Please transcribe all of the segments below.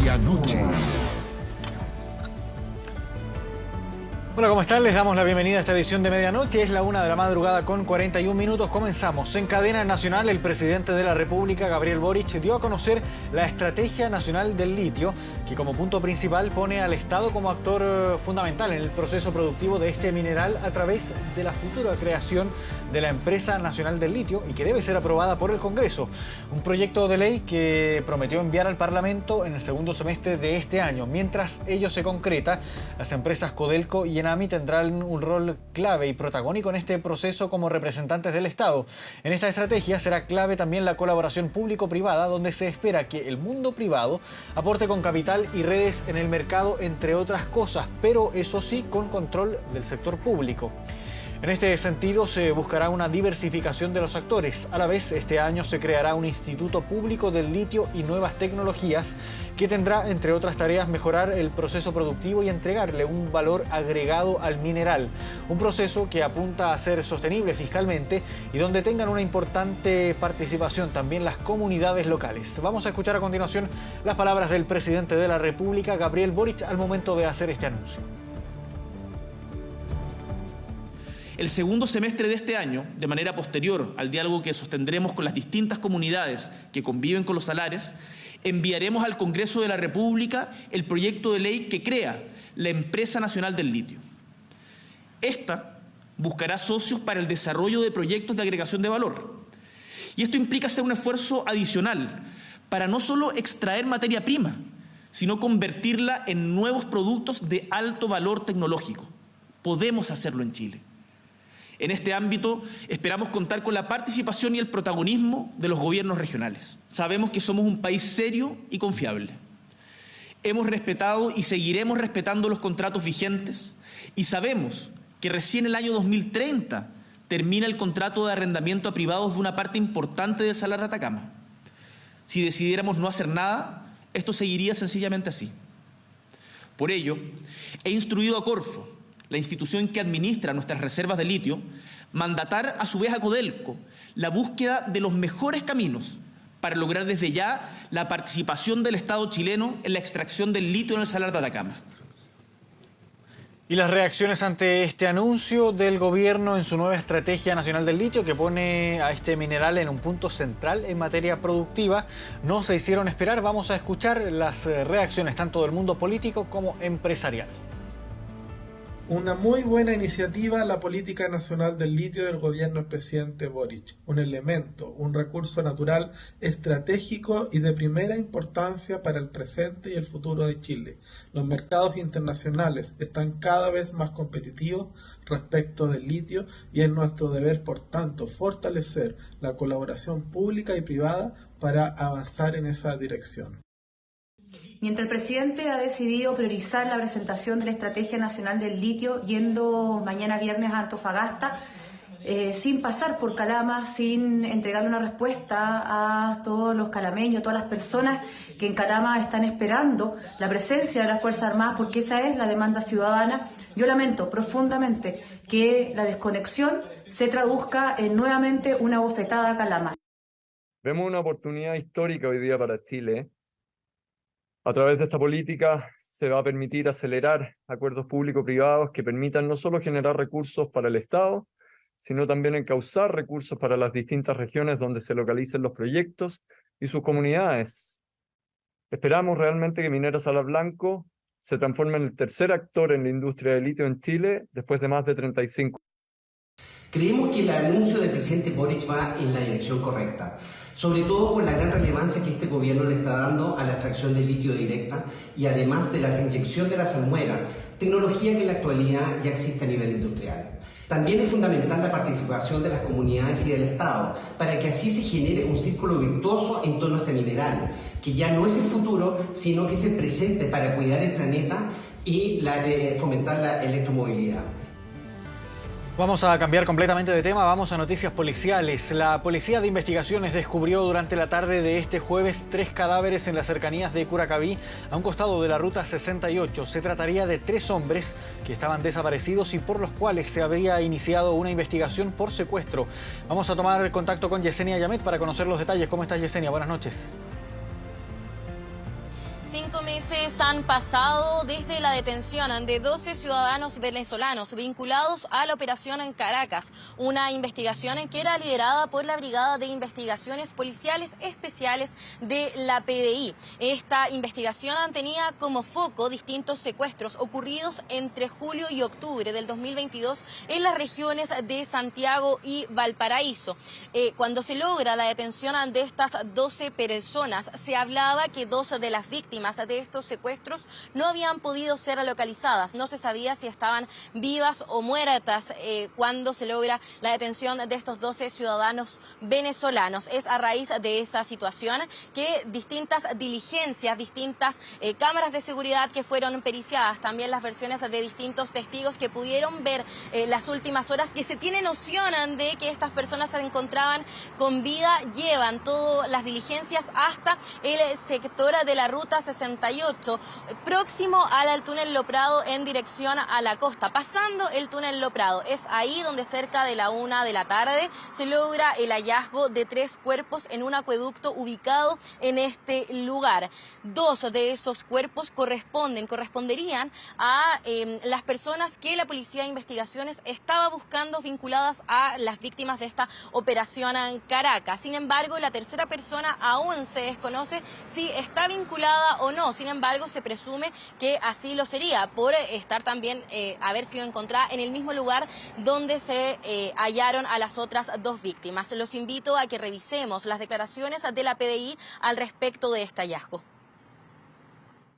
Medianoche. Hola, ¿cómo están? Les damos la bienvenida a esta edición de Medianoche. Es la 1 de la madrugada con 41 minutos. Comenzamos. En cadena nacional, el presidente de la República, Gabriel Boric, dio a conocer la Estrategia Nacional del Litio, que como punto principal pone al Estado como actor fundamental en el proceso productivo de este mineral a través de la futura creación de la Empresa Nacional del Litio y que debe ser aprobada por el Congreso. Un proyecto de ley que prometió enviar al Parlamento en el segundo semestre de este año. Mientras ello se concreta, las empresas Codelco y Enami tendrán un rol clave y protagónico en este proceso como representantes del Estado. En esta estrategia será clave también la colaboración público-privada, donde se espera que el mundo privado aporte con capital y redes en el mercado, entre otras cosas, pero eso sí, con control del sector público. En este sentido, se buscará una diversificación de los actores. A la vez, este año se creará un Instituto Público del Litio y Nuevas Tecnologías que tendrá, entre otras tareas, mejorar el proceso productivo y entregarle un valor agregado al mineral. Un proceso que apunta a ser sostenible fiscalmente y donde tengan una importante participación también las comunidades locales. Vamos a escuchar a continuación las palabras del presidente de la República, Gabriel Boric, al momento de hacer este anuncio. El segundo semestre de este año, de manera posterior al diálogo que sostendremos con las distintas comunidades que conviven con los salares, enviaremos al Congreso de la República el proyecto de ley que crea la Empresa Nacional del Litio. Esta buscará socios para el desarrollo de proyectos de agregación de valor. Y esto implica hacer un esfuerzo adicional para no solo extraer materia prima, sino convertirla en nuevos productos de alto valor tecnológico. Podemos hacerlo en Chile. En este ámbito esperamos contar con la participación y el protagonismo de los gobiernos regionales. Sabemos que somos un país serio y confiable. Hemos respetado y seguiremos respetando los contratos vigentes y sabemos que recién el año 2030 termina el contrato de arrendamiento a privados de una parte importante del Salar de Atacama. Si decidiéramos no hacer nada, esto seguiría sencillamente así. Por ello, he instruido a Corfo, la institución que administra nuestras reservas de litio, mandatar a su vez a Codelco la búsqueda de los mejores caminos para lograr desde ya la participación del Estado chileno en la extracción del litio en el Salar de Atacama. Y las reacciones ante este anuncio del gobierno en su nueva Estrategia Nacional del Litio, que pone a este mineral en un punto central en materia productiva, no se hicieron esperar. Vamos a escuchar las reacciones tanto del mundo político como empresarial. Una muy buena iniciativa la política nacional del litio del gobierno del presidente Boric, un elemento, un recurso natural estratégico y de primera importancia para el presente y el futuro de Chile. Los mercados internacionales están cada vez más competitivos respecto del litio y es nuestro deber, por tanto, fortalecer la colaboración pública y privada para avanzar en esa dirección. Mientras el presidente ha decidido priorizar la presentación de la Estrategia Nacional del Litio, yendo mañana viernes a Antofagasta, sin pasar por Calama, sin entregarle una respuesta a todos los calameños, todas las personas que en Calama están esperando la presencia de las Fuerzas Armadas, porque esa es la demanda ciudadana. Yo lamento profundamente que la desconexión se traduzca en nuevamente una bofetada a Calama. Vemos una oportunidad histórica hoy día para Chile. A través de esta política se va a permitir acelerar acuerdos público-privados que permitan no solo generar recursos para el Estado, sino también encauzar recursos para las distintas regiones donde se localicen los proyectos y sus comunidades. Esperamos realmente que Minera Salar Blanco se transforme en el tercer actor en la industria del litio en Chile después de más de 35 años. Creemos que el anuncio del presidente Boric va en la dirección correcta, sobre todo por la gran relevancia que este gobierno le está dando a la extracción de litio directa y además de la reinyección de la salmuera, tecnología que en la actualidad ya existe a nivel industrial. También es fundamental la participación de las comunidades y del Estado, para que así se genere un círculo virtuoso en torno a este mineral, que ya no es el futuro, sino que es el presente para cuidar el planeta y fomentar la electromovilidad. Vamos a cambiar completamente de tema, vamos a noticias policiales. La Policía de Investigaciones descubrió durante la tarde de este jueves 3 cadáveres en las cercanías de Curacaví, a un costado de la Ruta 68. Se trataría de 3 hombres que estaban desaparecidos y por los cuales se habría iniciado una investigación por secuestro. Vamos a tomar contacto con Yesenia Yamet para conocer los detalles. ¿Cómo estás, Yesenia? Buenas noches. 5 meses han pasado desde la detención de 12 ciudadanos venezolanos vinculados a la operación en Caracas, una investigación que era liderada por la Brigada de Investigaciones Policiales Especiales de la PDI. Esta investigación tenía como foco distintos secuestros ocurridos entre julio y octubre del 2022 en las regiones de Santiago y Valparaíso. Cuando se logra la detención de estas 12 personas, se hablaba que 2 de las víctimas de estos secuestros no habían podido ser localizadas. No se sabía si estaban vivas o muertas cuando se logra la detención de estos 12 ciudadanos venezolanos. Es a raíz de esa situación que distintas diligencias, distintas cámaras de seguridad que fueron periciadas, también las versiones de distintos testigos que pudieron ver las últimas horas, que se tiene noción de que estas personas se encontraban con vida, llevan todas las diligencias hasta el sector de la ruta 68, próximo al túnel Loprado en dirección a la costa. Pasando el túnel Loprado, es ahí donde cerca de la 1 de la tarde se logra el hallazgo de 3 cuerpos en un acueducto ubicado en este lugar. 2 de esos cuerpos corresponderían a las personas que la Policía de Investigaciones estaba buscando vinculadas a las víctimas de esta operación en Caracas. Sin embargo, la tercera persona aún se desconoce si está vinculada o no. Sin embargo, se presume que así lo sería por estar también, haber sido encontrada en el mismo lugar donde se hallaron a las otras 2 víctimas. Los invito a que revisemos las declaraciones de la PDI al respecto de este hallazgo.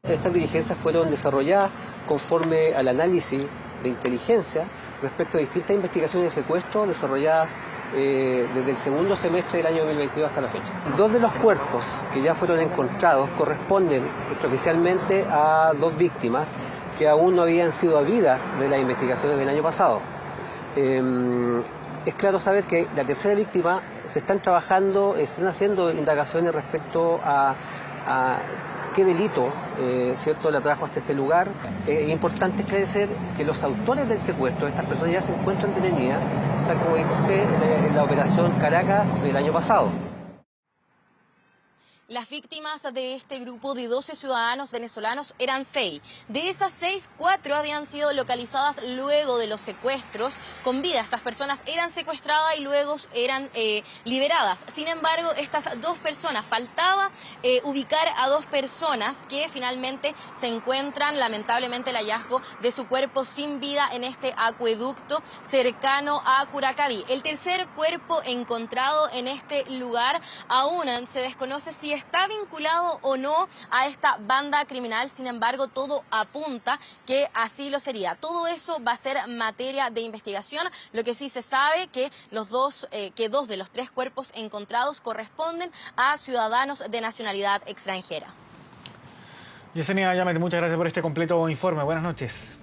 Estas diligencias fueron desarrolladas conforme al análisis de inteligencia respecto a distintas investigaciones de secuestro desarrolladas desde el segundo semestre del año 2022 hasta la fecha. 2 de los cuerpos que ya fueron encontrados corresponden extraoficialmente a 2 víctimas que aún no habían sido habidas de las investigaciones del año pasado. Es claro saber que la tercera víctima están haciendo indagaciones respecto a qué delito ¿cierto? La trajo hasta este lugar. Es importante esclarecer que los autores del secuestro de estas personas ya se encuentran detenidas, tal como dijo usted, en la operación Caracas del año pasado. Las víctimas de este grupo de 12 ciudadanos venezolanos eran 6. De esas 6, 4 habían sido localizadas luego de los secuestros con vida. Estas personas eran secuestradas y luego eran liberadas. Sin embargo, estas 2 personas, faltaba ubicar a 2 personas que finalmente se encuentran, lamentablemente, el hallazgo de su cuerpo sin vida en este acueducto cercano a Curacaví. El tercer cuerpo encontrado en este lugar aún se desconoce si está vinculado o no a esta banda criminal. Sin embargo, todo apunta que así lo sería. Todo eso va a ser materia de investigación. Lo que sí se sabe que que 2 de los 3 cuerpos encontrados corresponden a ciudadanos de nacionalidad extranjera. Yesenia Yamer, muchas gracias por este completo informe. Buenas noches.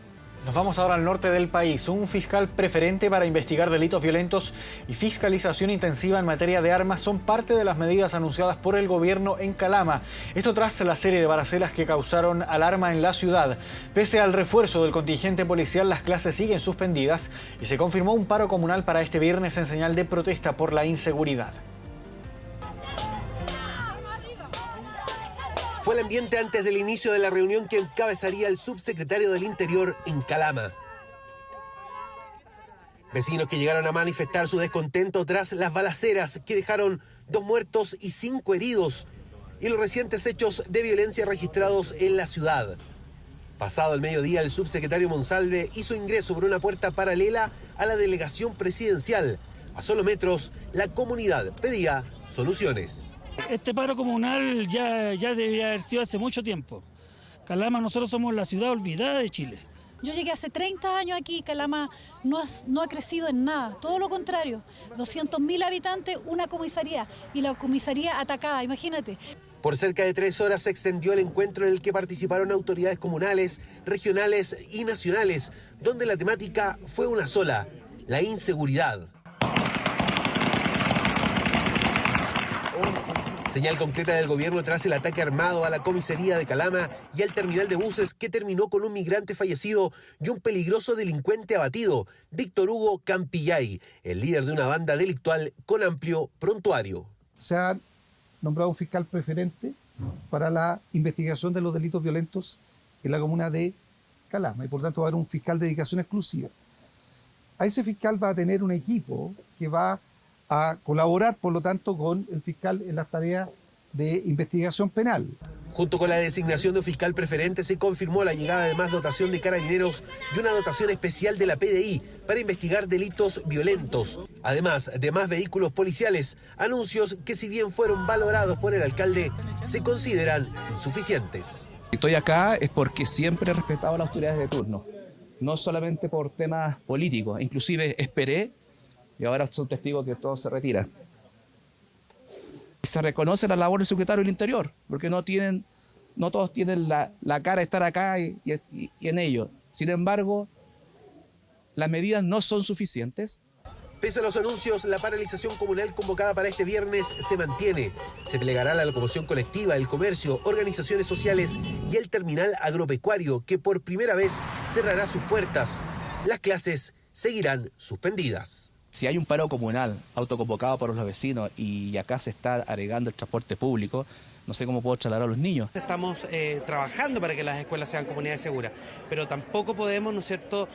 Nos vamos ahora al norte del país. Un fiscal preferente para investigar delitos violentos y fiscalización intensiva en materia de armas son parte de las medidas anunciadas por el gobierno en Calama. Esto tras la serie de balaceras que causaron alarma en la ciudad. Pese al refuerzo del contingente policial, las clases siguen suspendidas y se confirmó un paro comunal para este viernes en señal de protesta por la inseguridad. Fue el ambiente antes del inicio de la reunión que encabezaría el subsecretario del Interior en Calama. Vecinos que llegaron a manifestar su descontento tras las balaceras que dejaron 2 muertos y 5 heridos y los recientes hechos de violencia registrados en la ciudad. Pasado el mediodía, el subsecretario Monsalve hizo ingreso por una puerta paralela a la delegación presidencial. A solo metros, la comunidad pedía soluciones. Este paro comunal ya debería haber sido hace mucho tiempo. Calama, nosotros somos la ciudad olvidada de Chile. Yo llegué hace 30 años aquí, Calama no ha crecido en nada, todo lo contrario. 200.000 habitantes, una comisaría, y la comisaría atacada, imagínate. Por cerca de 3 horas se extendió el encuentro en el que participaron autoridades comunales, regionales y nacionales, donde la temática fue una sola: la inseguridad. Señal concreta del gobierno tras el ataque armado a la comisaría de Calama y al terminal de buses que terminó con un migrante fallecido y un peligroso delincuente abatido, Víctor Hugo Campillay, el líder de una banda delictual con amplio prontuario. Se ha nombrado un fiscal preferente para la investigación de los delitos violentos en la comuna de Calama, y por tanto va a haber un fiscal de dedicación exclusiva. A ese fiscal va a tener un equipo que va a colaborar, por lo tanto, con el fiscal en las tareas de investigación penal. Junto con la designación de un fiscal preferente se confirmó la llegada de más dotación de carabineros y una dotación especial de la PDI para investigar delitos violentos, además de más vehículos policiales, anuncios que si bien fueron valorados por el alcalde, se consideran insuficientes. Estoy acá es porque siempre he respetado a las autoridades de turno, no solamente por temas políticos, inclusive esperé y ahora son testigos que todos se retiran. Se reconoce la labor del secretario del Interior, porque no todos tienen la cara de estar acá y en ello. Sin embargo, las medidas no son suficientes. Pese a los anuncios, la paralización comunal convocada para este viernes se mantiene. Se plegará la locomoción colectiva, el comercio, organizaciones sociales y el terminal agropecuario, que por primera vez cerrará sus puertas. Las clases seguirán suspendidas. Si hay un paro comunal autoconvocado por los vecinos y acá se está agregando el transporte público, no sé cómo puedo trasladar a los niños. Estamos trabajando para que las escuelas sean comunidades seguras, pero tampoco podemos, ¿no es cierto?,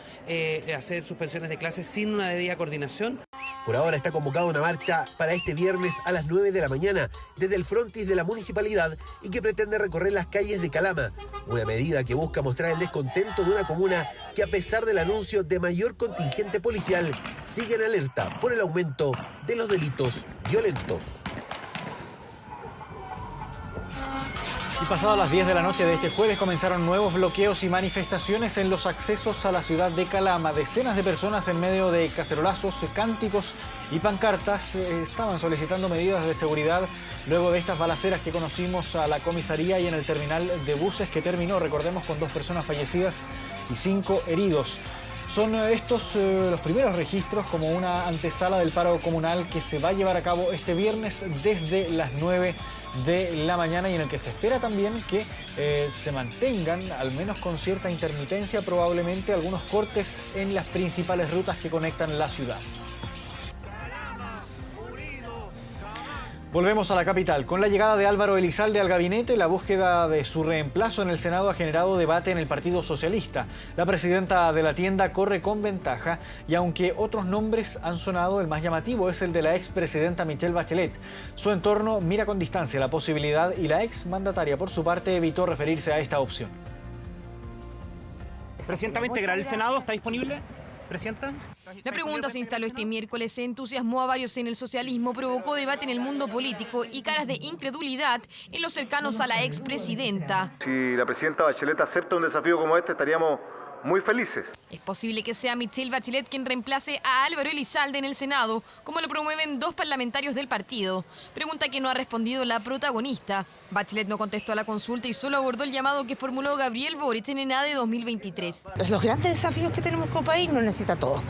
hacer suspensiones de clases sin una debida coordinación. Por ahora está convocada una marcha para este viernes a las 9 de la mañana desde el frontis de la municipalidad y que pretende recorrer las calles de Calama. Una medida que busca mostrar el descontento de una comuna que, a pesar del anuncio de mayor contingente policial, sigue en alerta por el aumento de los delitos violentos. Y pasadas las 10 de la noche de este jueves comenzaron nuevos bloqueos y manifestaciones en los accesos a la ciudad de Calama. Decenas de personas en medio de cacerolazos, cánticos y pancartas estaban solicitando medidas de seguridad luego de estas balaceras que conocimos a la comisaría y en el terminal de buses, que terminó, recordemos, con 2 personas fallecidas y 5 heridos. Son estos los primeros registros como una antesala del paro comunal que se va a llevar a cabo este viernes desde las 9 de la mañana y en el que se espera también que se mantengan, al menos con cierta intermitencia, probablemente algunos cortes en las principales rutas que conectan la ciudad. Volvemos a la capital. Con la llegada de Álvaro Elizalde al gabinete, la búsqueda de su reemplazo en el Senado ha generado debate en el Partido Socialista. La presidenta de la tienda corre con ventaja y aunque otros nombres han sonado, el más llamativo es el de la expresidenta Michelle Bachelet. Su entorno mira con distancia la posibilidad y la exmandataria, por su parte, evitó referirse a esta opción. Presidenta, ¿va a integrar el Senado? ¿Está disponible? ¿Presidenta? La pregunta se instaló este miércoles, se entusiasmó a varios en el socialismo, provocó debate en el mundo político y caras de incredulidad en los cercanos a la expresidenta. Si la presidenta Bachelet acepta un desafío como este, estaríamos muy felices. Es posible que sea Michelle Bachelet quien reemplace a Álvaro Elizalde en el Senado, como lo promueven 2 parlamentarios del partido. Pregunta que no ha respondido la protagonista. Bachelet no contestó a la consulta y solo abordó el llamado que formuló Gabriel Boric en ENADE 2023. Los grandes desafíos que tenemos como país nos necesita todo.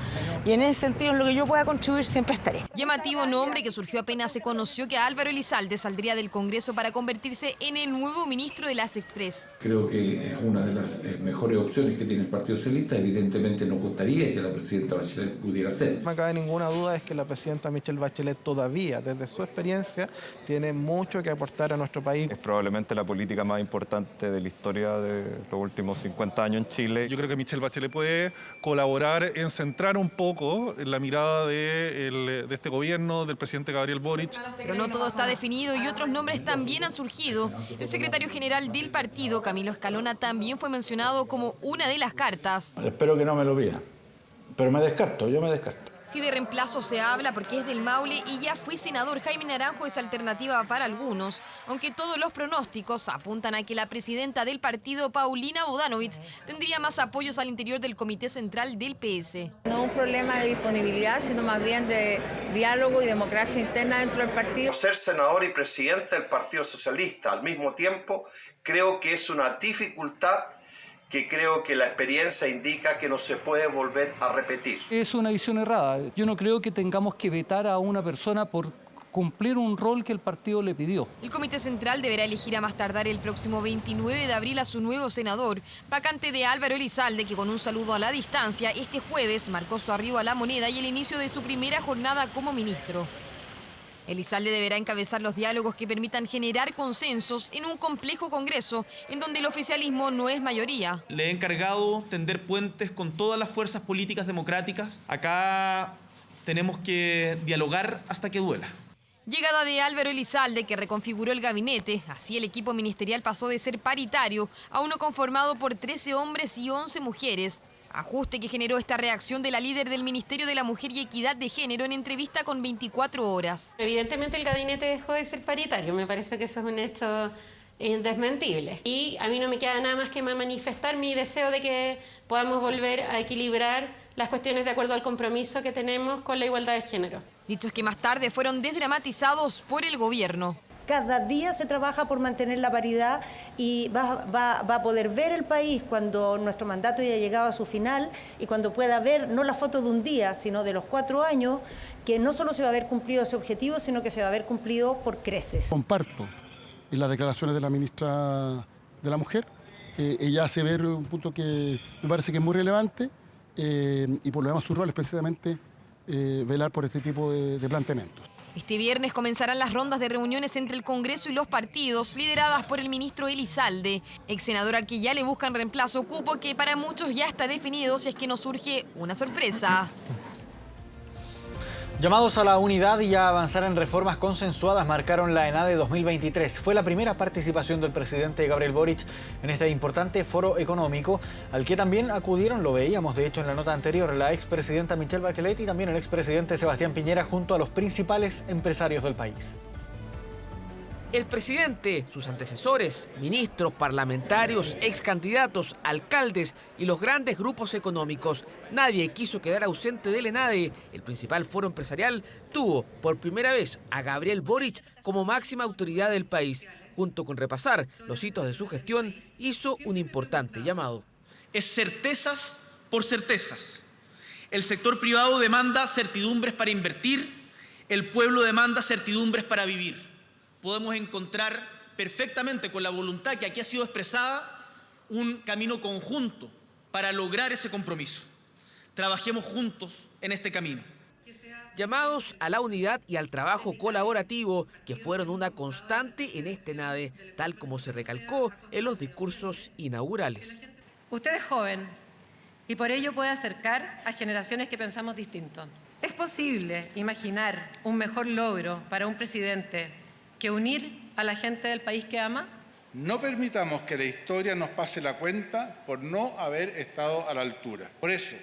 Y en ese sentido, en lo que yo pueda contribuir, siempre estaré. Llamativo nombre que surgió apenas se conoció que Álvaro Elizalde saldría del Congreso para convertirse en el nuevo ministro de las Express. Creo que es una de las mejores opciones que tiene el Partido Socialista. Evidentemente no gustaría que la presidenta Bachelet pudiera hacer. No me cabe ninguna duda es que la presidenta Michelle Bachelet todavía, desde su experiencia, tiene mucho que aportar a nuestro país. Es probablemente la política más importante de la historia de los últimos 50 años en Chile. Yo creo que Michelle Bachelet puede colaborar en centrar un poco la mirada de este gobierno, del presidente Gabriel Boric. Pero no todo está definido y otros nombres también han surgido. El secretario general del partido, Camilo Escalona, también fue mencionado como una de las cartas. Espero que no me lo pida, pero yo me descarto. Si de reemplazo se habla porque es del Maule y ya fue senador, Jaime Naranjo es alternativa para algunos, aunque todos los pronósticos apuntan a que la presidenta del partido, Paulina Bodanovich, tendría más apoyos al interior del Comité Central del PS. No un problema de disponibilidad, sino más bien de diálogo y democracia interna dentro del partido. Ser senador y presidente del Partido Socialista al mismo tiempo creo que es una dificultad que creo que la experiencia indica que no se puede volver a repetir. Es una visión errada. Yo no creo que tengamos que vetar a una persona por cumplir un rol que el partido le pidió. El Comité Central deberá elegir a más tardar el próximo 29 de abril a su nuevo senador, vacante de Álvaro Elizalde, que con un saludo a la distancia este jueves marcó su arribo a la moneda y el inicio de su primera jornada como ministro. Elizalde deberá encabezar los diálogos que permitan generar consensos en un complejo Congreso en donde el oficialismo no es mayoría. Le he encargado tender puentes con todas las fuerzas políticas democráticas. Acá tenemos que dialogar hasta que duela. Llegada de Álvaro Elizalde, que reconfiguró el gabinete. Así el equipo ministerial pasó de ser paritario a uno conformado por 13 hombres y 11 mujeres. Ajuste que generó esta reacción de la líder del Ministerio de la Mujer y Equidad de Género en entrevista con 24 horas. Evidentemente el gabinete dejó de ser paritario, me parece que eso es un hecho indesmentible. Y a mí no me queda nada más que manifestar mi deseo de que podamos volver a equilibrar las cuestiones de acuerdo al compromiso que tenemos con la igualdad de género. Dichos que más tarde fueron desdramatizados por el gobierno. Cada día se trabaja por mantener la paridad y va a poder ver el país cuando nuestro mandato haya llegado a su final y cuando pueda ver no la foto de un día, sino de los 4 años, que no solo se va a haber cumplido ese objetivo, sino que se va a haber cumplido por creces. Comparto las declaraciones de la ministra de la Mujer. Ella hace ver un punto que me parece que es muy relevante y por lo demás su rol es precisamente velar por este tipo de planteamientos. Este viernes comenzarán las rondas de reuniones entre el Congreso y los partidos, lideradas por el ministro Elizalde, ex senador al que ya le buscan reemplazo, cupo que para muchos ya está definido si es que no surge una sorpresa. Llamados a la unidad y a avanzar en reformas consensuadas marcaron la ENADE 2023. Fue la primera participación del presidente Gabriel Boric en este importante foro económico, al que también acudieron, lo veíamos de hecho en la nota anterior, la expresidenta Michelle Bachelet y también el expresidente Sebastián Piñera junto a los principales empresarios del país. El presidente, sus antecesores, ministros, parlamentarios, excandidatos, alcaldes y los grandes grupos económicos. Nadie quiso quedar ausente del ENADE. El principal foro empresarial tuvo por primera vez a Gabriel Boric como máxima autoridad del país. Junto con repasar los hitos de su gestión, hizo un importante llamado. Es certezas por certezas. El sector privado demanda certidumbres para invertir, el pueblo demanda certidumbres para vivir. Podemos encontrar perfectamente con la voluntad que aquí ha sido expresada un camino conjunto para lograr ese compromiso. Trabajemos juntos en este camino. Llamados a la unidad y al trabajo colaborativo que fueron una constante en este ENADE, tal como se recalcó en los discursos inaugurales. Usted es joven y por ello puede acercar a generaciones que pensamos distinto. ¿Es posible imaginar un mejor logro para un presidente que unir a la gente del país que ama? No permitamos que la historia nos pase la cuenta por no haber estado a la altura. Por eso,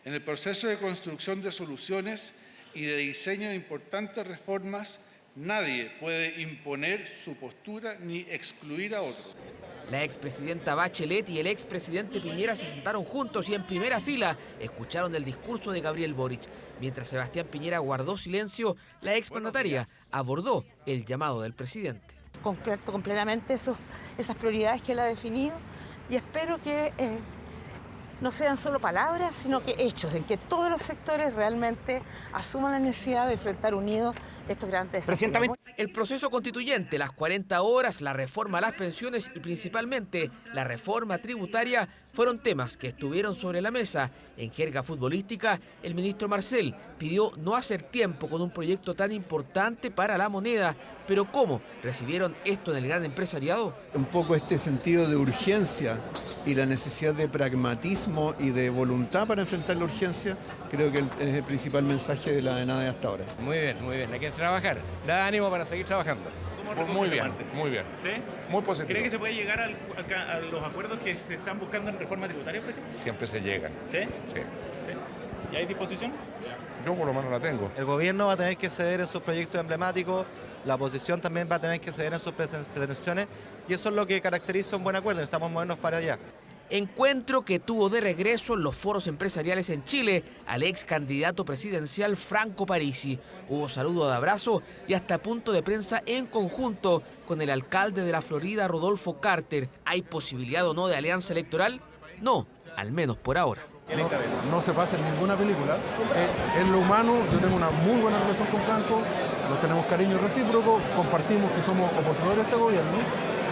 en el proceso de construcción de soluciones y de diseño de importantes reformas, nadie puede imponer su postura ni excluir a otro. La expresidenta Bachelet y el expresidente Piñera se sentaron juntos y en primera fila escucharon el discurso de Gabriel Boric. Mientras Sebastián Piñera guardó silencio, la exmandataria abordó el llamado del presidente. Comparto completamente esas prioridades que él ha definido y espero que no sean solo palabras, sino que hechos, en que todos los sectores realmente asuman la necesidad de enfrentar unidos estos grandes desafíos. El proceso constituyente, las 40 horas, la reforma a las pensiones y principalmente la reforma tributaria fueron temas que estuvieron sobre la mesa. En jerga futbolística, el ministro Marcel pidió no hacer tiempo con un proyecto tan importante para la moneda. Pero ¿cómo recibieron esto en el gran empresariado? Un poco este sentido de urgencia y la necesidad de pragmatismo y de voluntad para enfrentar la urgencia, creo que es el principal mensaje de la ENADE hasta ahora. Muy bien, hay que trabajar. Da ánimo para seguir trabajando. Muy bien. ¿Sí? Muy positivo. ¿Cree que se puede llegar a los acuerdos que se están buscando en reforma tributaria, por ejemplo? Siempre se llegan. ¿Sí? Sí. ¿Y hay disposición? Yo por lo menos la tengo. El gobierno va a tener que ceder en sus proyectos emblemáticos, la oposición también va a tener que ceder en sus pretensiones y eso es lo que caracteriza un buen acuerdo, necesitamos movernos para allá. Encuentro que tuvo de regreso en los foros empresariales en Chile al ex candidato presidencial Franco Parisi. Hubo saludo de abrazo y hasta punto de prensa en conjunto con el alcalde de la Florida, Rodolfo Carter. ¿Hay posibilidad o no de alianza electoral? No, al menos por ahora. No se pasa en ninguna película. En lo humano, yo tengo una muy buena relación con Franco, nos tenemos cariño recíproco, compartimos que somos opositores a este gobierno.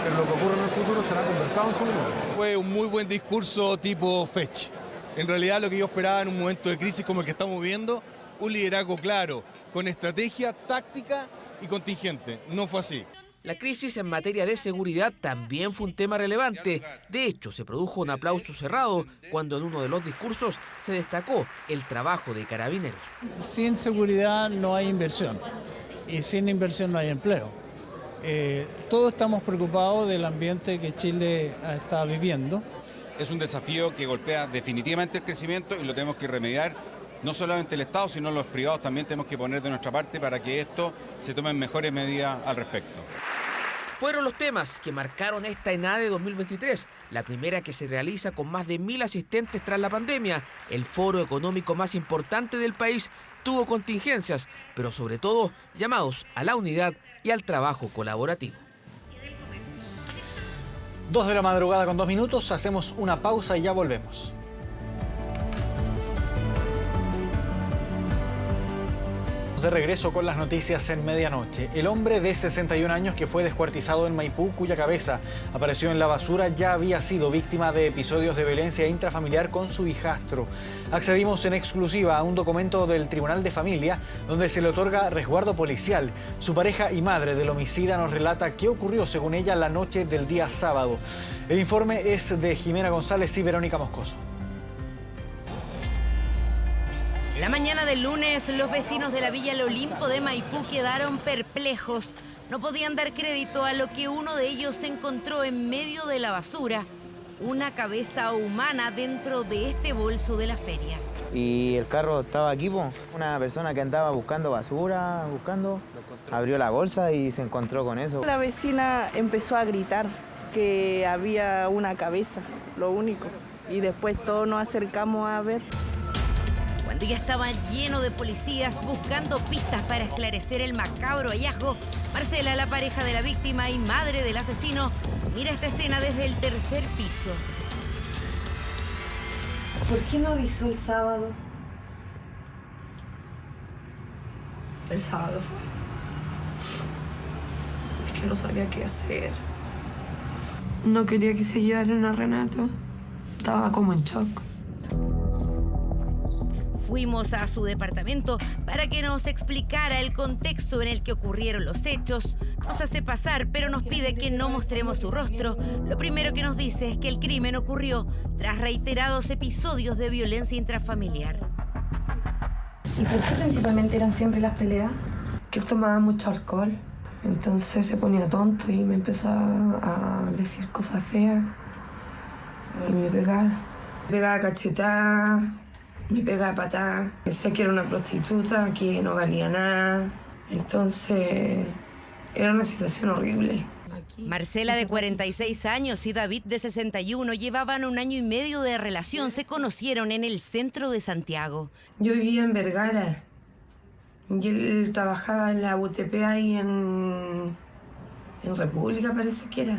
Pero lo que ocurre en el futuro será conversado en su momento. Fue un muy buen discurso tipo Fetch. En realidad lo que yo esperaba en un momento de crisis como el que estamos viviendo, un liderazgo claro, con estrategia, táctica y contingente. No fue así. La crisis en materia de seguridad también fue un tema relevante. De hecho, se produjo un aplauso cerrado cuando en uno de los discursos se destacó el trabajo de Carabineros. Sin seguridad no hay inversión y sin inversión no hay empleo. Todos estamos preocupados del ambiente que Chile está viviendo. Es un desafío que golpea definitivamente el crecimiento y lo tenemos que remediar. No solamente el Estado, sino los privados también tenemos que poner de nuestra parte para que esto se tomen mejores medidas al respecto. Fueron los temas que marcaron esta ENADE 2023, la primera que se realiza con más de 1000 asistentes tras la pandemia. El foro económico más importante del país tuvo contingencias, pero sobre todo llamados a la unidad y al trabajo colaborativo. 2 de la madrugada con 2 minutos, hacemos una pausa y ya volvemos. De regreso con las noticias en medianoche. El hombre de 61 años que fue descuartizado en Maipú, cuya cabeza apareció en la basura, ya había sido víctima de episodios de violencia intrafamiliar con su hijastro. Accedimos en exclusiva a un documento del Tribunal de Familia donde se le otorga resguardo policial. Su pareja y madre del homicida nos relata qué ocurrió según ella la noche del día sábado. El informe es de Jimena González y Verónica Moscoso. La mañana del lunes, los vecinos de la Villa El Olimpo de Maipú quedaron perplejos. No podían dar crédito a lo que uno de ellos encontró en medio de la basura, una cabeza humana dentro de este bolso de la feria. Y el carro estaba aquí, una persona que andaba buscando basura, abrió la bolsa y se encontró con eso. La vecina empezó a gritar que había una cabeza, lo único, y después todos nos acercamos a ver. Cuando ya estaba lleno de policías buscando pistas para esclarecer el macabro hallazgo, Marcela, la pareja de la víctima y madre del asesino, mira esta escena desde el 3er piso. ¿Por qué no avisó el sábado? El sábado fue. Es que no sabía qué hacer. No quería que se llevaran a Renato. Estaba como en shock. Fuimos a su departamento para que nos explicara el contexto en el que ocurrieron los hechos. Nos hace pasar, pero nos pide que no mostremos su rostro. Lo primero que nos dice es que el crimen ocurrió tras reiterados episodios de violencia intrafamiliar. ¿Y por qué principalmente eran siempre las peleas? Que él tomaba mucho alcohol. Entonces se ponía tonto y me empezaba a decir cosas feas. Y me pegaba cachetada. Me pegaba patada, pensé que era una prostituta, que no valía nada. Entonces, era una situación horrible. Marcela, de 46 años, y David, de 61, llevaban 1 año y medio de relación. Se conocieron en el centro de Santiago. Yo vivía en Vergara. Y él trabajaba en la UTP ahí en República, parece que era.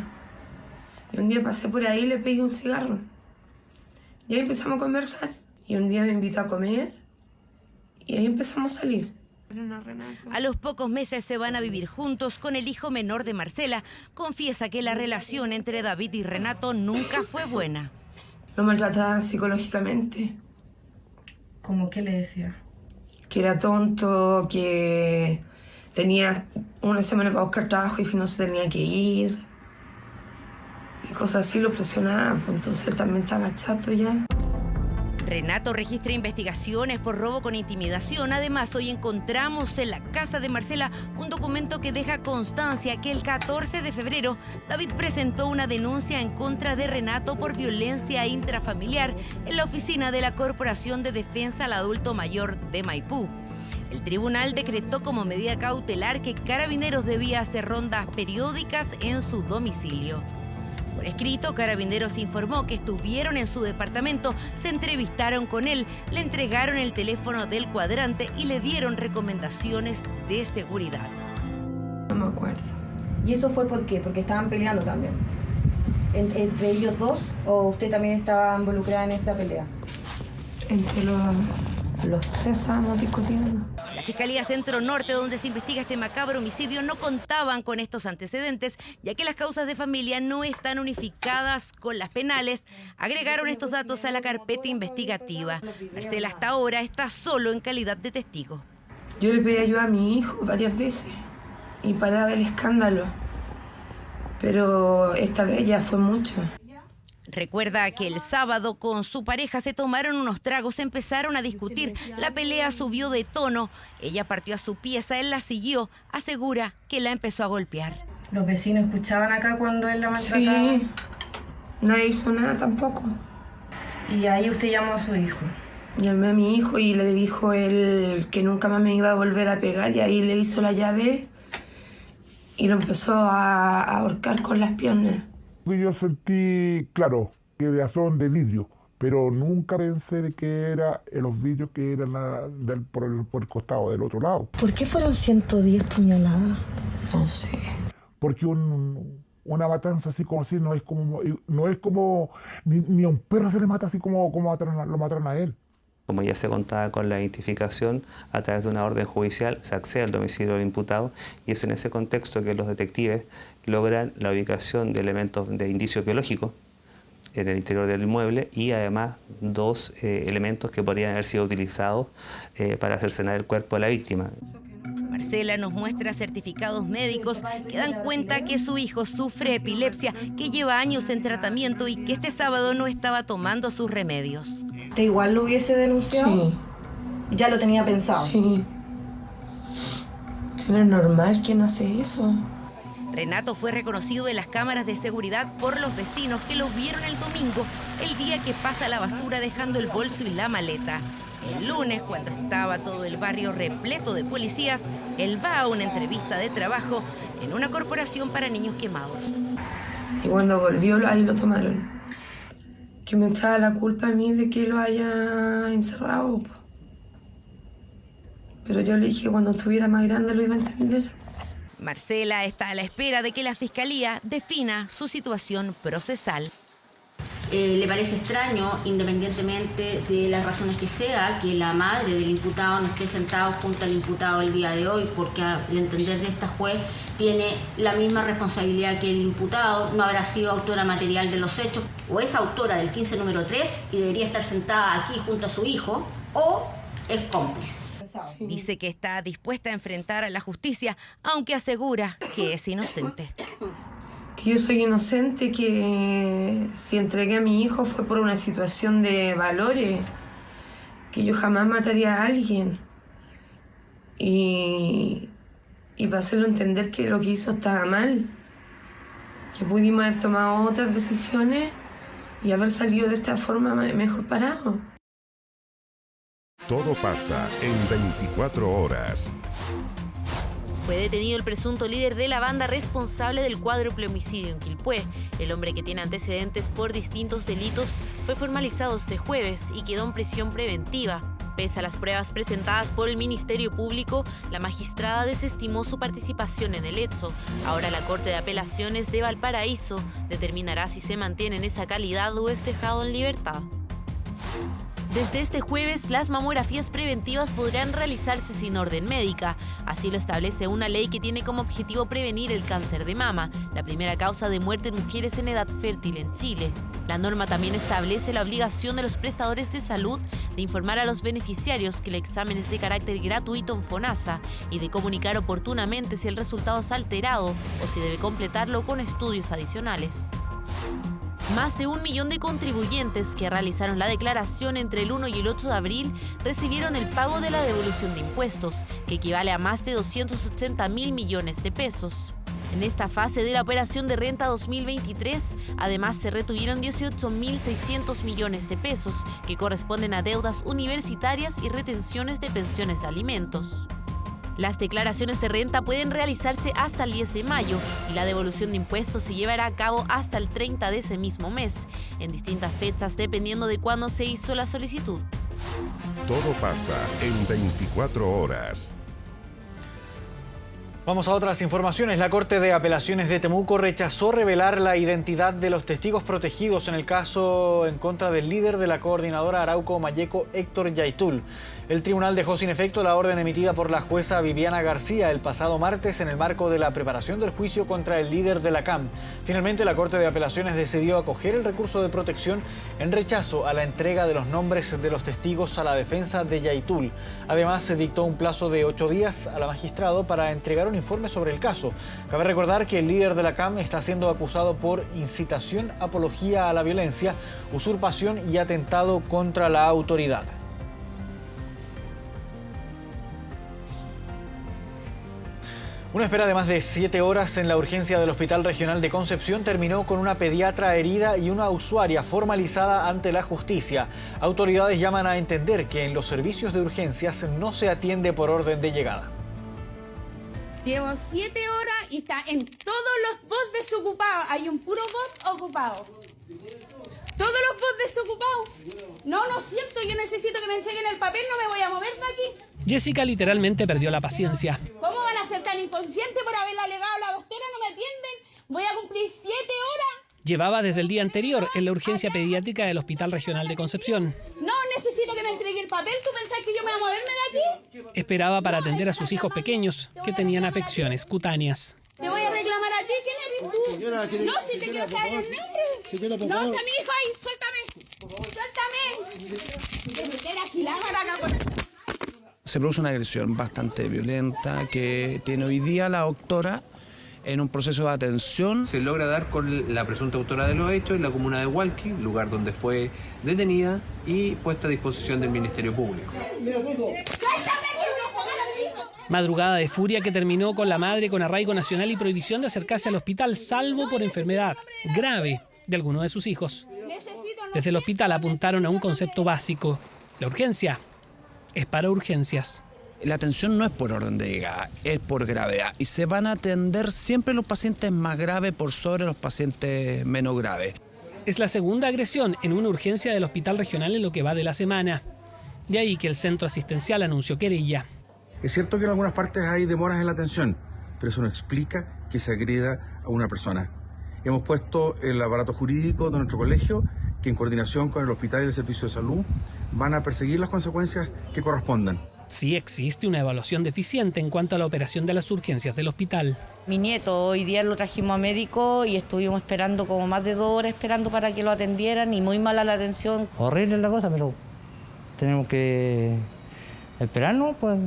Y un día pasé por ahí y le pedí un cigarro. Y ahí empezamos a conversar. Y un día me invitó a comer y ahí empezamos a salir. A los pocos meses se van a vivir juntos con el hijo menor de Marcela. Confiesa que la relación entre David y Renato nunca fue buena. Lo maltrataba psicológicamente. ¿Cómo qué le decía? Que era tonto, que tenía una semana para buscar trabajo y si no se tenía que ir. Y cosas así lo presionaban, pues entonces él también estaba chato ya. Renato registra investigaciones por robo con intimidación. Además, hoy encontramos en la casa de Marcela un documento que deja constancia que el 14 de febrero David presentó una denuncia en contra de Renato por violencia intrafamiliar en la oficina de la Corporación de Defensa al Adulto Mayor de Maipú. El tribunal decretó como medida cautelar que Carabineros debía hacer rondas periódicas en su domicilio. Por escrito, Carabineros informó que estuvieron en su departamento, se entrevistaron con él, le entregaron el teléfono del cuadrante y le dieron recomendaciones de seguridad. No me acuerdo. ¿Y eso fue por qué? Porque estaban peleando también. ¿Entre ellos dos o usted también estaba involucrada en esa pelea? Entre los tres estábamos discutiendo. La Fiscalía Centro Norte, donde se investiga este macabro homicidio, no contaban con estos antecedentes, ya que las causas de familia no están unificadas con las penales. Agregaron estos datos a la carpeta investigativa. Marcela hasta ahora está solo en calidad de testigo. Yo le pedí ayuda a mi hijo varias veces y paraba el escándalo. Pero esta vez ya fue mucho. Recuerda que el sábado con su pareja se tomaron unos tragos, empezaron a discutir, la pelea subió de tono, ella partió a su pieza, él la siguió, asegura que la empezó a golpear. ¿Los vecinos escuchaban acá cuando él la maltrataba? Sí, nadie hizo nada tampoco. Y ahí usted llamó a su hijo. Llamé a mi hijo y le dijo él que nunca más me iba a volver a pegar y ahí le hizo la llave y lo empezó a ahorcar con las piernas. Yo sentí, claro, que son de vidrio, pero nunca pensé de que era los vidrios que eran por el costado del otro lado. ¿Por qué fueron 110 puñaladas? No sé. Porque una matanza así como así no es como ni a un perro se le mata así como lo mataron a él. Como ya se contaba con la identificación, a través de una orden judicial se accede al domicilio del imputado y es en ese contexto que los detectives logran la ubicación de elementos de indicios biológicos en el interior del inmueble y además 2 elementos que podrían haber sido utilizados para cercenar el cuerpo de la víctima. Marcela nos muestra certificados médicos que dan cuenta que su hijo sufre epilepsia, que lleva años en tratamiento y que este sábado no estaba tomando sus remedios. ¿Te igual lo hubiese denunciado? Sí. ¿Ya lo tenía pensado? Sí. Si no es normal, ¿quién hace eso? Renato fue reconocido en las cámaras de seguridad por los vecinos que lo vieron el domingo, el día que pasa la basura dejando el bolso y la maleta. El lunes, cuando estaba todo el barrio repleto de policías, él va a una entrevista de trabajo en una corporación para niños quemados. Y cuando volvió, ahí lo tomaron. Que me echaba la culpa a mí de que lo haya encerrado. Pero yo le dije, cuando estuviera más grande lo iba a entender. Marcela está a la espera de que la Fiscalía defina su situación procesal. Le parece extraño, independientemente de las razones que sea, que la madre del imputado no esté sentada junto al imputado el día de hoy, porque al entender de esta juez tiene la misma responsabilidad que el imputado, no habrá sido autora material de los hechos, o es autora del 15 número 3 y debería estar sentada aquí junto a su hijo, o es cómplice. Dice que está dispuesta a enfrentar a la justicia, aunque asegura que es inocente. Que yo soy inocente, que si entregué a mi hijo fue por una situación de valores, que yo jamás mataría a alguien. Y para hacerlo entender que lo que hizo estaba mal, que pudimos haber tomado otras decisiones y haber salido de esta forma mejor parado. Todo pasa en 24 horas. Fue detenido el presunto líder de la banda responsable del cuádruple homicidio en Quilpué. El hombre, que tiene antecedentes por distintos delitos, fue formalizado este jueves y quedó en prisión preventiva. Pese a las pruebas presentadas por el Ministerio Público, la magistrada desestimó su participación en el hecho. Ahora la Corte de Apelaciones de Valparaíso determinará si se mantiene en esa calidad o es dejado en libertad. Desde este jueves, las mamografías preventivas podrán realizarse sin orden médica. Así lo establece una ley que tiene como objetivo prevenir el cáncer de mama, la primera causa de muerte en mujeres en edad fértil en Chile. La norma también establece la obligación de los prestadores de salud de informar a los beneficiarios que el examen es de carácter gratuito en FONASA y de comunicar oportunamente si el resultado es alterado o si debe completarlo con estudios adicionales. Más de 1 millón de contribuyentes que realizaron la declaración entre el 1 y el 8 de abril recibieron el pago de la devolución de impuestos, que equivale a más de 280.000 millones de pesos. En esta fase de la operación de renta 2023, además se retuvieron 18.600 millones de pesos, que corresponden a deudas universitarias y retenciones de pensiones de alimentos. Las declaraciones de renta pueden realizarse hasta el 10 de mayo y la devolución de impuestos se llevará a cabo hasta el 30 de ese mismo mes, en distintas fechas dependiendo de cuándo se hizo la solicitud. Todo pasa en 24 horas. Vamos a otras informaciones. La Corte de Apelaciones de Temuco rechazó revelar la identidad de los testigos protegidos en el caso en contra del líder de la coordinadora Arauco Mayeco, Héctor Yaitul. El tribunal dejó sin efecto la orden emitida por la jueza Viviana García el pasado martes en el marco de la preparación del juicio contra el líder de la CAM. Finalmente, la Corte de Apelaciones decidió acoger el recurso de protección en rechazo a la entrega de los nombres de los testigos a la defensa de Yaitul. Además, se dictó un plazo de 8 días a la magistrado para entregar un informe sobre el caso. Cabe recordar que el líder de la CAM está siendo acusado por incitación, apología a la violencia, usurpación y atentado contra la autoridad. Una espera de más de 7 horas en la urgencia del Hospital Regional de Concepción terminó con una pediatra herida y una usuaria formalizada ante la justicia. Autoridades llaman a entender que en los servicios de urgencias no se atiende por orden de llegada. Llevo 7 horas y está en todos los bots desocupados. Hay un puro bot ocupado. Todos los bots desocupados. No, no es cierto, yo necesito que me entreguen el papel, no me voy a mover de aquí. Jessica literalmente perdió la paciencia. ¿Cómo van a ser tan inconscientes por haberla alegado a la doctora? No me atienden. Voy a cumplir 7 horas. Llevaba desde el día anterior en la urgencia pediátrica del Hospital Regional de Concepción. No, necesito que me entregue el papel. ¿Tú pensás que yo me voy a moverme de aquí? Esperaba para atender a sus hijos pequeños que tenían afecciones cutáneas. Te voy a reclamar a ti. ¿Quién eres tú? No, si te quiero saber el nombre. No, está mi hijo ahí. Suéltame. Suéltame. Te meter aquí la maraca por... Se produce una agresión bastante violenta que tiene hoy día la doctora en un proceso de atención. Se logra dar con la presunta autora de los hechos en la comuna de Hualqui, lugar donde fue detenida y puesta a disposición del Ministerio Público. Madrugada de furia que terminó con la madre con arraigo nacional y prohibición de acercarse al hospital salvo por enfermedad grave de alguno de sus hijos. Desde el hospital apuntaron a un concepto básico: la urgencia es para urgencias. La atención no es por orden de llegada, es por gravedad. Y se van a atender siempre los pacientes más graves por sobre los pacientes menos graves. Es la segunda agresión en una urgencia del Hospital Regional en lo que va de la semana. De ahí que el centro asistencial anunció querella. Es cierto que en algunas partes hay demoras en la atención, pero eso no explica que se agreda a una persona. Hemos puesto el aparato jurídico de nuestro colegio, que en coordinación con el hospital y el servicio de salud van a perseguir las consecuencias que correspondan. Sí existe una evaluación deficiente en cuanto a la operación de las urgencias del hospital. Mi nieto, hoy día lo trajimos a médico y estuvimos esperando como más de 2 horas esperando para que lo atendieran y muy mala la atención. Horrible la cosa, pero tenemos que esperarnos, pues,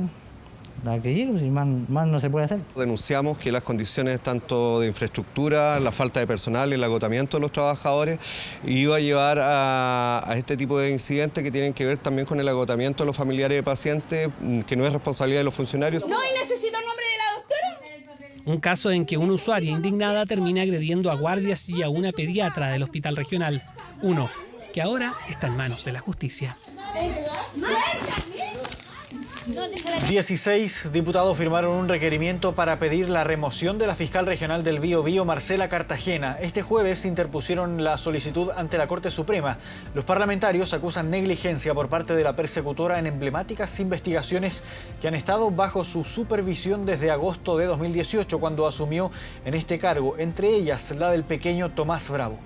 a que llegue, si más no se puede hacer. Denunciamos que las condiciones tanto de infraestructura, la falta de personal, el agotamiento de los trabajadores iba a llevar a este tipo de incidentes que tienen que ver también con el agotamiento de los familiares de pacientes, que no es responsabilidad de los funcionarios. No, y necesito el nombre de la doctora. Un caso en que una usuaria indignada termina agrediendo a guardias y a una pediatra del hospital regional. Uno que ahora está en manos de la justicia. 16 diputados firmaron un requerimiento para pedir la remoción de la fiscal regional del Biobío, Marcela Cartagena. Este jueves interpusieron la solicitud ante la Corte Suprema. Los parlamentarios acusan negligencia por parte de la persecutora en emblemáticas investigaciones que han estado bajo su supervisión desde agosto de 2018, cuando asumió en este cargo, entre ellas la del pequeño Tomás Bravo.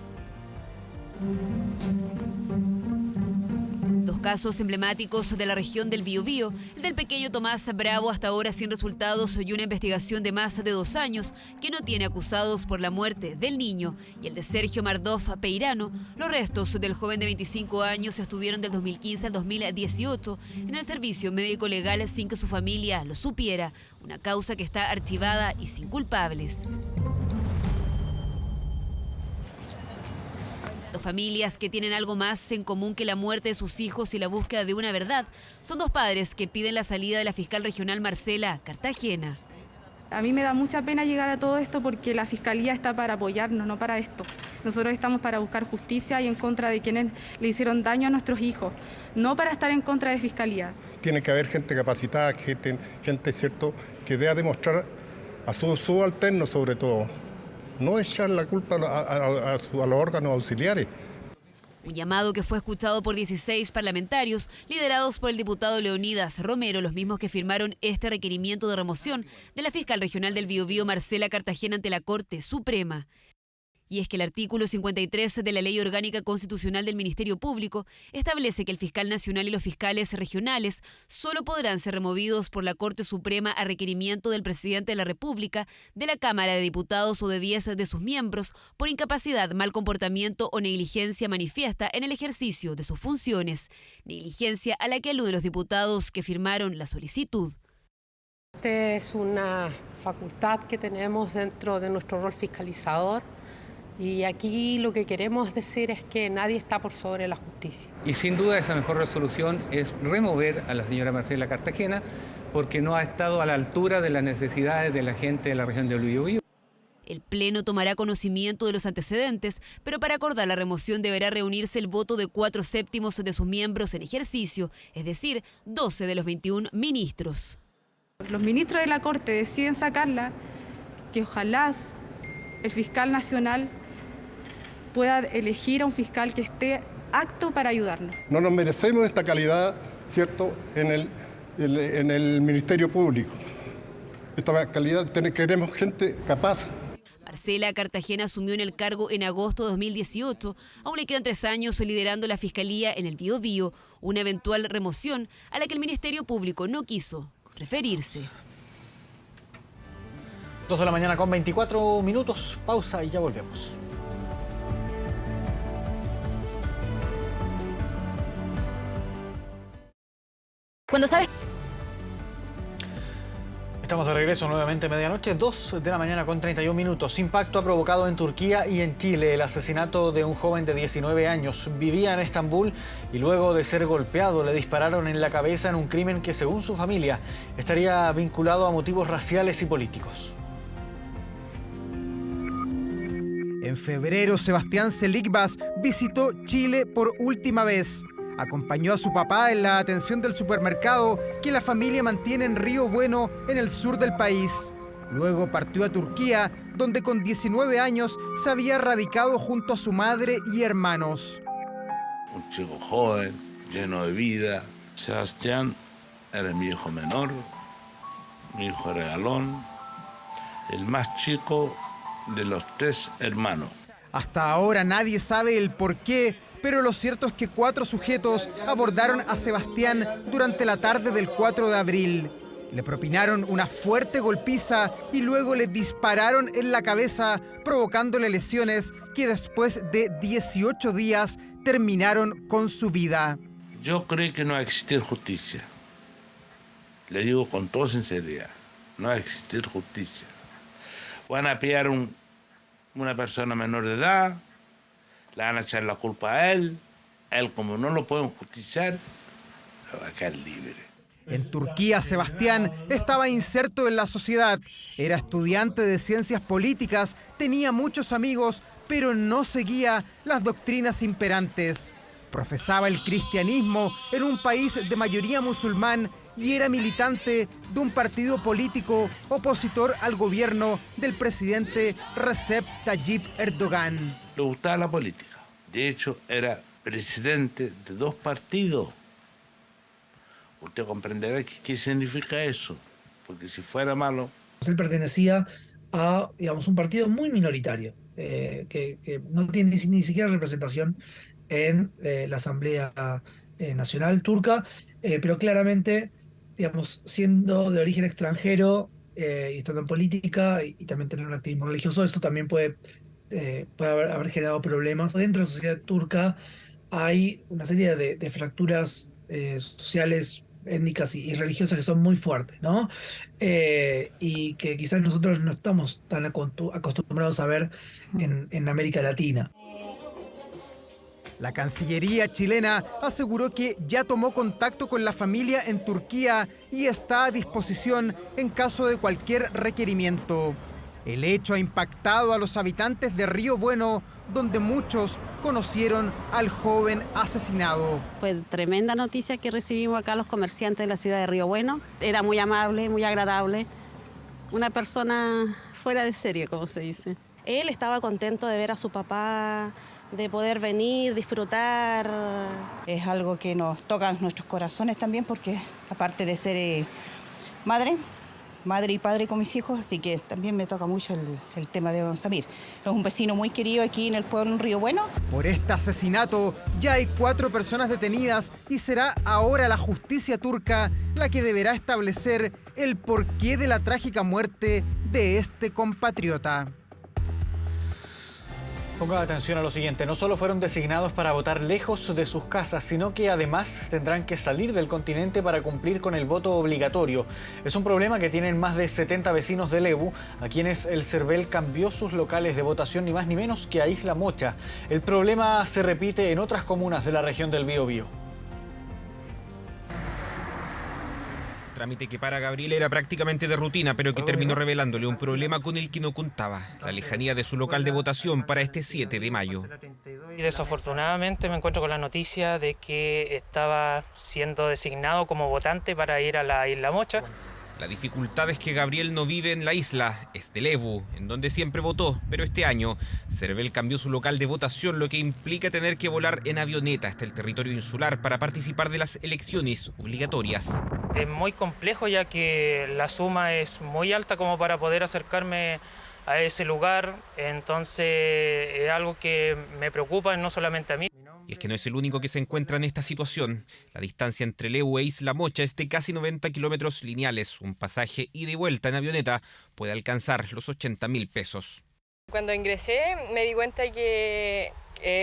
Casos emblemáticos de la región del Biobío, el del pequeño Tomás Bravo hasta ahora sin resultados y una investigación de más de 2 años que no tiene acusados por la muerte del niño, y el de Sergio Mardoff Peirano. Los restos del joven de 25 años estuvieron del 2015 al 2018 en el servicio médico legal sin que su familia lo supiera, una causa que está archivada y sin culpables. Dos familias que tienen algo más en común que la muerte de sus hijos y la búsqueda de una verdad. Son 2 padres que piden la salida de la fiscal regional Marcela Cartagena. A mí me da mucha pena llegar a todo esto porque la Fiscalía está para apoyarnos, no para esto. Nosotros estamos para buscar justicia y en contra de quienes le hicieron daño a nuestros hijos, no para estar en contra de Fiscalía. Tiene que haber gente capacitada, gente cierto, que dé a demostrar a sus subalternos sobre todo. No echar la culpa a los órganos auxiliares. Un llamado que fue escuchado por 16 parlamentarios, liderados por el diputado Leonidas Romero, los mismos que firmaron este requerimiento de remoción de la fiscal regional del Biobío, Marcela Cartagena, ante la Corte Suprema. Y es que el artículo 53 de la Ley Orgánica Constitucional del Ministerio Público establece que el fiscal nacional y los fiscales regionales solo podrán ser removidos por la Corte Suprema a requerimiento del presidente de la República, de la Cámara de Diputados o de 10 de sus miembros por incapacidad, mal comportamiento o negligencia manifiesta en el ejercicio de sus funciones. Negligencia a la que alude los diputados que firmaron la solicitud. Esta es una facultad que tenemos dentro de nuestro rol fiscalizador y aquí lo que queremos decir es que nadie está por sobre la justicia. Y sin duda esa mejor resolución es remover a la señora Marcela Cartagena porque no ha estado a la altura de las necesidades de la gente de la región del Biobío. El Pleno tomará conocimiento de los antecedentes, pero para acordar la remoción deberá reunirse el voto de 4/7 de sus miembros en ejercicio, es decir, 12 de los 21 ministros. Los ministros de la Corte deciden sacarla, que ojalá el fiscal nacional pueda elegir a un fiscal que esté apto para ayudarnos. No nos merecemos esta calidad, ¿cierto?, en el Ministerio Público. Esta calidad, queremos gente capaz. Marcela Cartagena asumió en el cargo en agosto de 2018. Aún le quedan 3 años liderando la Fiscalía en el Biobío, una eventual remoción a la que el Ministerio Público no quiso referirse. 2 de la mañana con 24 minutos. Pausa y ya volvemos. Cuando sabes... Estamos de regreso nuevamente a medianoche, 2 de la mañana con 31 minutos. Impacto ha provocado en Turquía y en Chile el asesinato de un joven de 19 años. Vivía en Estambul y luego de ser golpeado le dispararon en la cabeza en un crimen que, según su familia, estaría vinculado a motivos raciales y políticos. En febrero, Sebastián Selikbas visitó Chile por última vez. Acompañó a su papá en la atención del supermercado que la familia mantiene en Río Bueno, en el sur del país. Luego partió a Turquía, donde con 19 años se había radicado junto a su madre y hermanos. Un chico joven, lleno de vida. Sebastián era mi hijo menor, mi hijo regalón, el más chico de los 3 hermanos. Hasta ahora nadie sabe el porqué, pero lo cierto es que 4 sujetos abordaron a Sebastián durante la tarde del 4 de abril. Le propinaron una fuerte golpiza y luego le dispararon en la cabeza, provocándole lesiones que después de 18 días terminaron con su vida. Yo creo que no va a existir justicia. Le digo con toda sinceridad, no va a existir justicia. Van a pillar una persona menor de edad, le van a echar la culpa a él como no lo pueden justiciar, va a quedar libre. En Turquía, Sebastián estaba inserto en la sociedad, era estudiante de ciencias políticas, tenía muchos amigos, pero no seguía las doctrinas imperantes. Profesaba el cristianismo en un país de mayoría musulmán y era militante de un partido político opositor al gobierno del presidente Recep Tayyip Erdogan. Le gustaba la política. De hecho, era presidente de 2 partidos. Usted comprenderá qué significa eso, porque si fuera malo... Él pertenecía a, digamos, un partido muy minoritario, que no tiene ni siquiera representación en la Asamblea Nacional Turca, pero claramente, digamos, siendo de origen extranjero y estando en política y también tener un activismo religioso, esto también puede haber generado problemas. Dentro de la sociedad turca hay una serie de fracturas sociales, étnicas y religiosas que son muy fuertes, ¿no? Y que quizás nosotros no estamos tan acostumbrados a ver en América Latina. La Cancillería chilena aseguró que ya tomó contacto con la familia en Turquía y está a disposición en caso de cualquier requerimiento. El hecho ha impactado a los habitantes de Río Bueno, donde muchos conocieron al joven asesinado. Fue tremenda noticia que recibimos acá los comerciantes de la ciudad de Río Bueno. Era muy amable, muy agradable. Una persona fuera de serie, como se dice. Él estaba contento de ver a su papá, de poder venir, disfrutar. Es algo que nos toca nuestros corazones también porque aparte de ser madre y padre con mis hijos, así que también me toca mucho el tema de don Samir. Es un vecino muy querido aquí en el pueblo en Río Bueno. Por este asesinato ya hay 4 personas detenidas y será ahora la justicia turca la que deberá establecer el porqué de la trágica muerte de este compatriota. Ponga atención a lo siguiente, no solo fueron designados para votar lejos de sus casas, sino que además tendrán que salir del continente para cumplir con el voto obligatorio. Es un problema que tienen más de 70 vecinos de Lebu, a quienes el CERVEL cambió sus locales de votación ni más ni menos que a Isla Mocha. El problema se repite en otras comunas de la región del Biobío. Trámite que para Gabriel era prácticamente de rutina, pero que terminó revelándole un problema con el que no contaba: la lejanía de su local de votación para este 7 de mayo. Y desafortunadamente me encuentro con la noticia de que estaba siendo designado como votante para ir a la Isla Mocha. La dificultad es que Gabriel no vive en la isla, es de Lebu, en donde siempre votó, pero este año CERVEL cambió su local de votación, lo que implica tener que volar en avioneta hasta el territorio insular para participar de las elecciones obligatorias. Es muy complejo, ya que la suma es muy alta como para poder acercarme a ese lugar, entonces es algo que me preocupa no solamente a mí. Y es que no es el único que se encuentra en esta situación. La distancia entre Lebu e Isla Mocha es de casi 90 kilómetros lineales. Un pasaje ida y vuelta en avioneta puede alcanzar los 80.000 pesos. Cuando ingresé me di cuenta que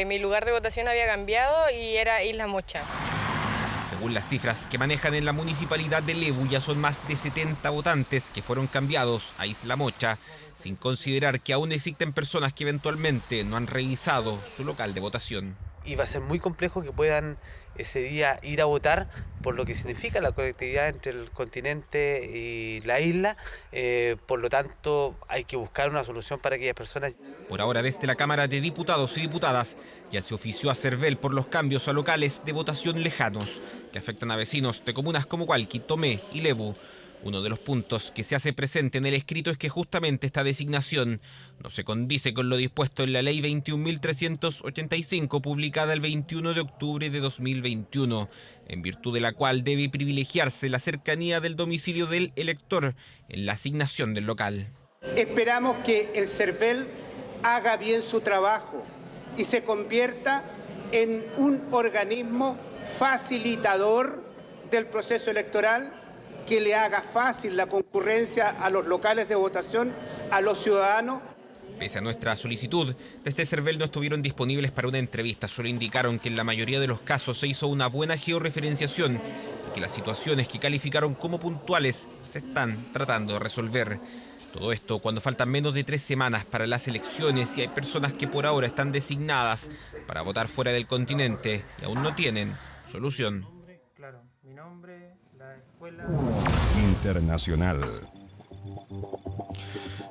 mi lugar de votación había cambiado y era Isla Mocha. Según las cifras que manejan en la municipalidad de Lebu, ya son más de 70 votantes que fueron cambiados a Isla Mocha, sin considerar que aún existen personas que eventualmente no han revisado su local de votación. Y va a ser muy complejo que puedan ese día ir a votar, por lo que significa la conectividad entre el continente y la isla. Por lo tanto, hay que buscar una solución para aquellas personas. Por ahora, desde la Cámara de Diputados y Diputadas, ya se ofició a CERVEL por los cambios a locales de votación lejanos, que afectan a vecinos de comunas como Hualqui, Tomé y Lebu. Uno de los puntos que se hace presente en el escrito es que justamente esta designación no se condice con lo dispuesto en la Ley 21.385, publicada el 21 de octubre de 2021, en virtud de la cual debe privilegiarse la cercanía del domicilio del elector en la asignación del local. Esperamos que el CERVEL haga bien su trabajo y se convierta en un organismo facilitador del proceso electoral, que le haga fácil la concurrencia a los locales de votación a los ciudadanos. Pese a nuestra solicitud, desde CERVEL no estuvieron disponibles para una entrevista. Solo indicaron que en la mayoría de los casos se hizo una buena georreferenciación y que las situaciones que calificaron como puntuales se están tratando de resolver. Todo esto cuando faltan menos de 3 semanas para las elecciones y hay personas que por ahora están designadas para votar fuera del continente y aún no tienen solución. Internacional.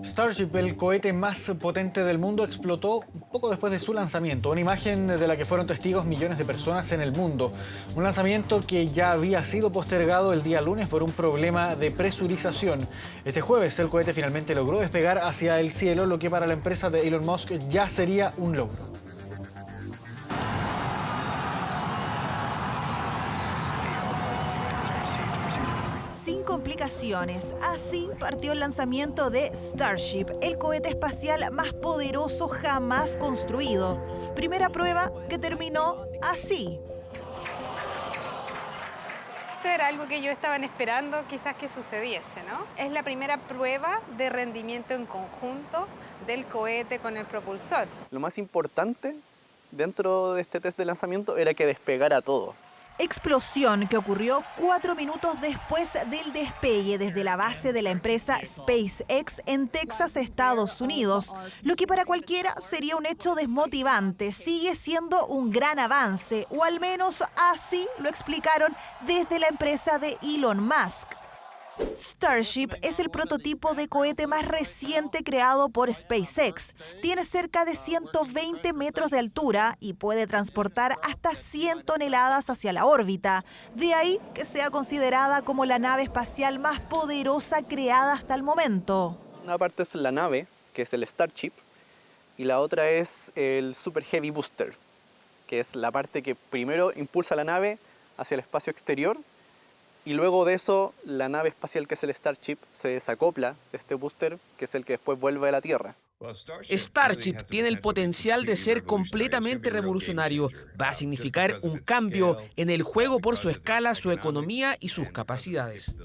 Starship, el cohete más potente del mundo, explotó poco después de su lanzamiento. Una imagen de la que fueron testigos millones de personas en el mundo. Un lanzamiento que ya había sido postergado el día lunes por un problema de presurización. Este jueves el cohete finalmente logró despegar hacia el cielo, lo que para la empresa de Elon Musk ya sería un logro. Sin complicaciones. Así partió el lanzamiento de Starship, el cohete espacial más poderoso jamás construido. Primera prueba que terminó así. Esto era algo que yo estaban esperando quizás que sucediese, ¿no? Es la primera prueba de rendimiento en conjunto del cohete con el propulsor. Lo más importante dentro de este test de lanzamiento era que despegara todo. Explosión que ocurrió 4 minutos después del despegue desde la base de la empresa SpaceX en Texas, Estados Unidos. Lo que para cualquiera sería un hecho desmotivante, sigue siendo un gran avance, o al menos así lo explicaron desde la empresa de Elon Musk. Starship es el prototipo de cohete más reciente creado por SpaceX. Tiene cerca de 120 metros de altura y puede transportar hasta 100 toneladas hacia la órbita. De ahí que sea considerada como la nave espacial más poderosa creada hasta el momento. Una parte es la nave, que es el Starship, y la otra es el Super Heavy Booster, que es la parte que primero impulsa la nave hacia el espacio exterior. Y luego de eso, la nave espacial que es el Starship se desacopla de este booster, que es el que después vuelve a la Tierra. Starship tiene el potencial de ser completamente revolucionario. Va a significar un cambio en el juego por su escala, su economía y sus capacidades.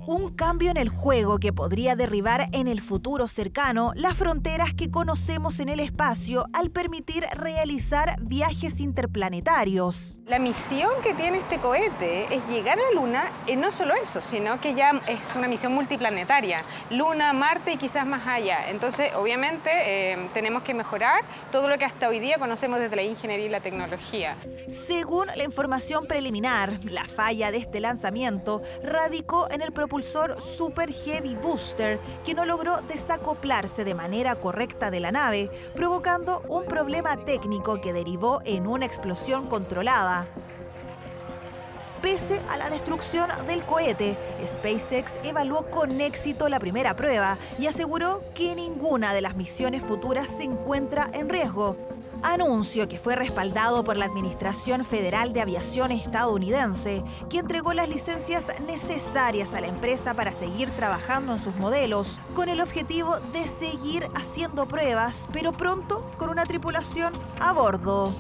Un cambio en el juego que podría derribar en el futuro cercano las fronteras que conocemos en el espacio al permitir realizar viajes interplanetarios. La misión que tiene este cohete es llegar a la Luna, y no solo eso, sino que ya es una misión multiplanetaria. Luna, Marte y quizás más allá. Entonces, obviamente, tenemos que mejorar todo lo que hasta hoy día conocemos desde la ingeniería y la tecnología. Según la información preliminar, la falla de este lanzamiento radicó en el propulsor Super Heavy Booster, que no logró desacoplarse de manera correcta de la nave, provocando un problema técnico que derivó en una explosión controlada. Pese a la destrucción del cohete, SpaceX evaluó con éxito la primera prueba y aseguró que ninguna de las misiones futuras se encuentra en riesgo. Anuncio que fue respaldado por la Administración Federal de Aviación estadounidense, que entregó las licencias necesarias a la empresa para seguir trabajando en sus modelos, con el objetivo de seguir haciendo pruebas, pero pronto con una tripulación a bordo.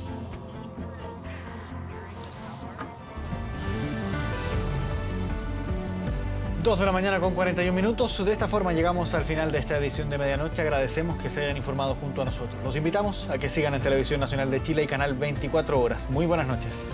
Dos de la mañana con 41 minutos. De esta forma llegamos al final de esta edición de Medianoche. Agradecemos que se hayan informado junto a nosotros. Los invitamos a que sigan en Televisión Nacional de Chile y Canal 24 Horas. Muy buenas noches.